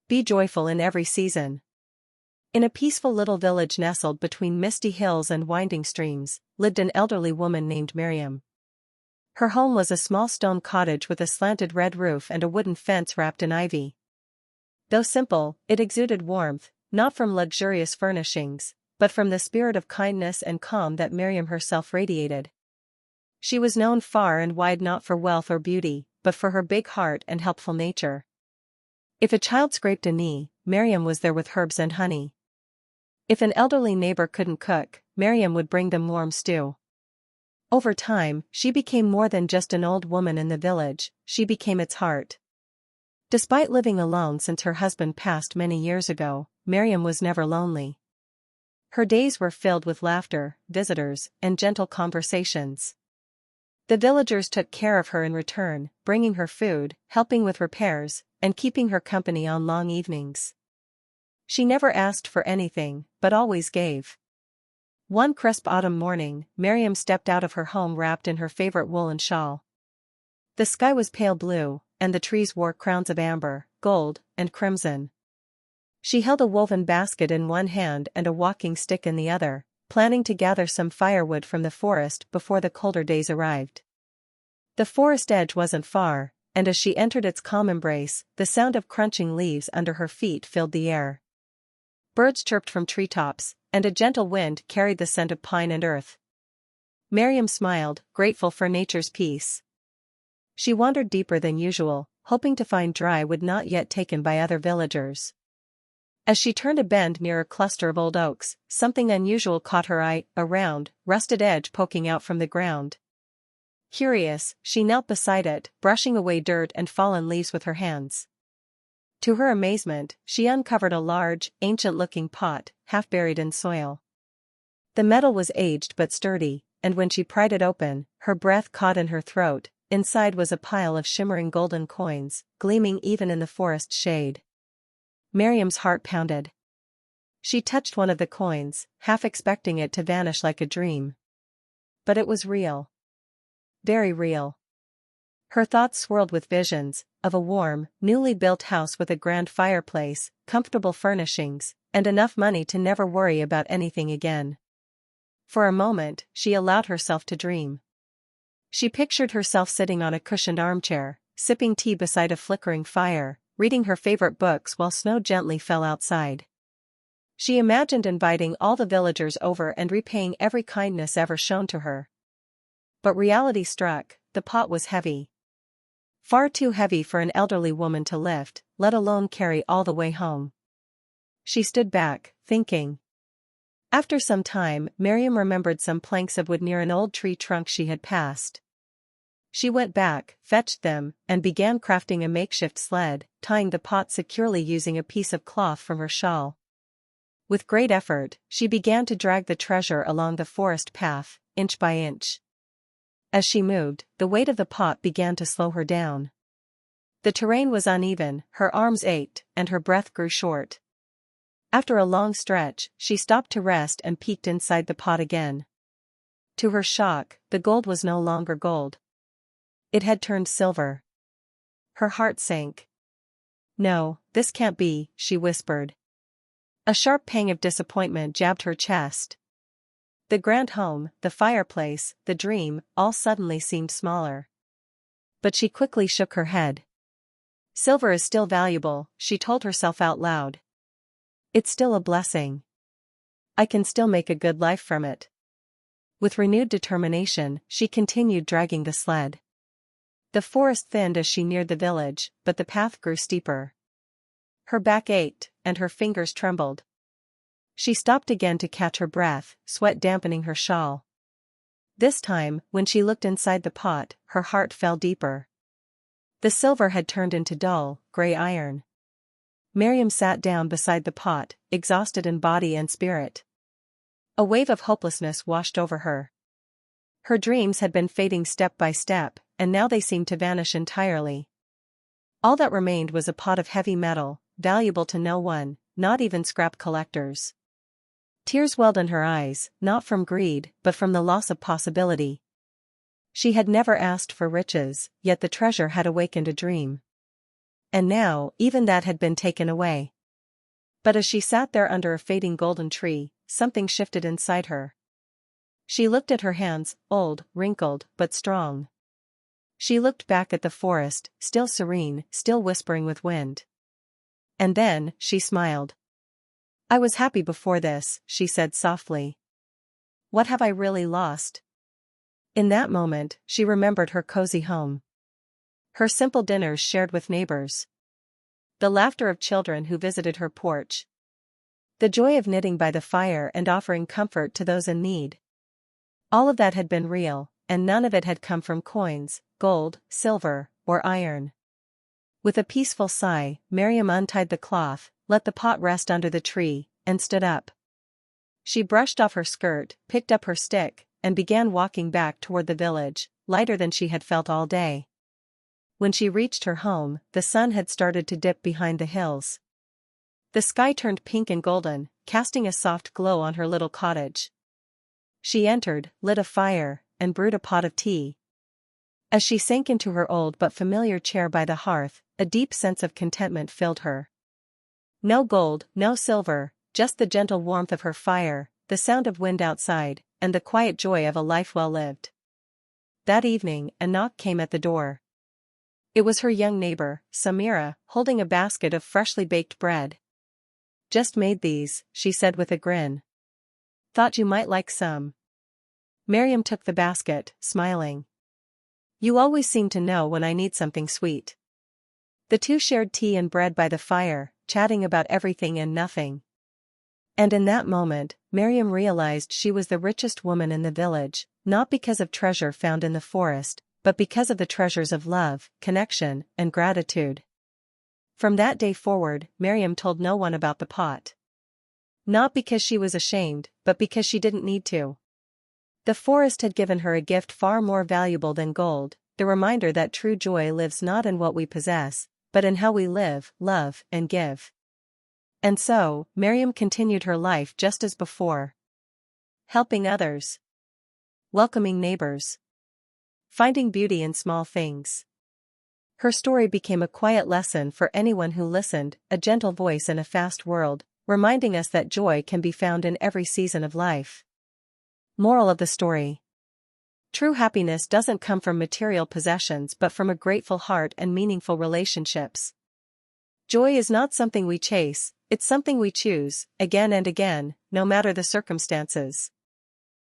Be joyful in every season. In a peaceful little village nestled between misty hills and winding streams, lived an elderly woman named Maryam. Her home was a small stone cottage with a slanted red roof and a wooden fence wrapped in ivy. Though simple, it exuded warmth, not from luxurious furnishings, but from the spirit of kindness and calm that Maryam herself radiated. She was known far and wide not for wealth or beauty, but for her big heart and helpful nature. If a child scraped a knee, Maryam was there with herbs and honey. If an elderly neighbor couldn't cook, Maryam would bring them warm stew. Over time, she became more than just an old woman in the village, she became its heart. Despite living alone since her husband passed many years ago, Maryam was never lonely. Her days were filled with laughter, visitors, and gentle conversations. The villagers took care of her in return, bringing her food, helping with repairs, and keeping her company on long evenings. She never asked for anything, but always gave. One crisp autumn morning, Maryam stepped out of her home wrapped in her favorite woolen shawl. The sky was pale blue, and the trees wore crowns of amber, gold, and crimson. She held a woven basket in one hand and a walking stick in the other, planning to gather some firewood from the forest before the colder days arrived. The forest edge wasn't far, and as she entered its calm embrace, the sound of crunching leaves under her feet filled the air. Birds chirped from treetops, and a gentle wind carried the scent of pine and earth. Maryam smiled, grateful for nature's peace. She wandered deeper than usual, hoping to find dry wood not yet taken by other villagers. As she turned a bend near a cluster of old oaks, something unusual caught her eye, a round, rusted edge poking out from the ground. Curious, she knelt beside it, brushing away dirt and fallen leaves with her hands. To her amazement, she uncovered a large, ancient-looking pot, half buried in soil. The metal was aged but sturdy, and when she pried it open, her breath caught in her throat. Inside was a pile of shimmering golden coins, gleaming even in the forest shade. Maryam's heart pounded. She touched one of the coins, half expecting it to vanish like a dream. But it was real. Very real. Her thoughts swirled with visions of a warm, newly built house with a grand fireplace, comfortable furnishings, and enough money to never worry about anything again. For a moment, she allowed herself to dream. She pictured herself sitting on a cushioned armchair, sipping tea beside a flickering fire, reading her favorite books while snow gently fell outside. She imagined inviting all the villagers over and repaying every kindness ever shown to her. But reality struck, the pot was heavy. Far too heavy for an elderly woman to lift, let alone carry all the way home. She stood back, thinking. After some time, Maryam remembered some planks of wood near an old tree trunk she had passed. She went back, fetched them, and began crafting a makeshift sled, tying the pot securely using a piece of cloth from her shawl. With great effort, she began to drag the treasure along the forest path, inch by inch. As she moved, the weight of the pot began to slow her down. The terrain was uneven, her arms ached, and her breath grew short. After a long stretch, she stopped to rest and peeked inside the pot again. To her shock, the gold was no longer gold. It had turned silver. Her heart sank. "No, this can't be," she whispered. A sharp pang of disappointment jabbed her chest. The grand home, the fireplace, the dream, all suddenly seemed smaller. But she quickly shook her head. "Silver is still valuable," she told herself out loud. "It's still a blessing. I can still make a good life from it." With renewed determination, she continued dragging the sled. The forest thinned as she neared the village, but the path grew steeper. Her back ached, and her fingers trembled. She stopped again to catch her breath, sweat dampening her shawl. This time, when she looked inside the pot, her heart fell deeper. The silver had turned into dull, gray iron. Maryam sat down beside the pot, exhausted in body and spirit. A wave of hopelessness washed over her. Her dreams had been fading step by step, and now they seemed to vanish entirely. All that remained was a pot of heavy metal, valuable to no one, not even scrap collectors. Tears welled in her eyes, not from greed, but from the loss of possibility. She had never asked for riches, yet the treasure had awakened a dream. and now even that had been taken away. But as she sat there under a fading golden tree, something shifted inside her. She looked at her hands, old, wrinkled, but strong. She looked back at the forest, still serene, still whispering with wind. And then, she smiled. "I was happy before this," she said softly. "What have I really lost?" In that moment, she remembered her cozy home. Her simple dinners shared with neighbors. The laughter of children who visited her porch. The joy of knitting by the fire and offering comfort to those in need. All of that had been real, and none of it had come from coins, gold, silver, or iron. With a peaceful sigh, Maryam untied the cloth, let the pot rest under the tree, and stood up. She brushed off her skirt, picked up her stick, and began walking back toward the village, lighter than she had felt all day. When she reached her home, the sun had started to dip behind the hills. The sky turned pink and golden, casting a soft glow on her little cottage. She entered, lit a fire, and brewed a pot of tea. As she sank into her old but familiar chair by the hearth, a deep sense of contentment filled her. No gold, no silver, just the gentle warmth of her fire, the sound of wind outside, and the quiet joy of a life well lived. That evening, a knock came at the door. It was her young neighbor, Samira, holding a basket of freshly baked bread. "Just made these," she said with a grin. "Thought you might like some." Maryam took the basket, smiling. "You always seem to know when I need something sweet." The two shared tea and bread by the fire, chatting about everything and nothing. And in that moment, Maryam realized she was the richest woman in the village, not because of treasure found in the forest, but because of the treasures of love, connection, and gratitude. From that day forward, Maryam told no one about the pot. Not because she was ashamed, but because she didn't need to. The forest had given her a gift far more valuable than gold, the reminder that true joy lives not in what we possess, but in how we live, love, and give. And so, Maryam continued her life just as before. Helping others. Welcoming neighbors. Finding beauty in small things. Her story became a quiet lesson for anyone who listened, a gentle voice in a fast world, reminding us that joy can be found in every season of life. Moral of the story. True happiness doesn't come from material possessions but from a grateful heart and meaningful relationships. Joy is not something we chase, it's something we choose, again and again, no matter the circumstances.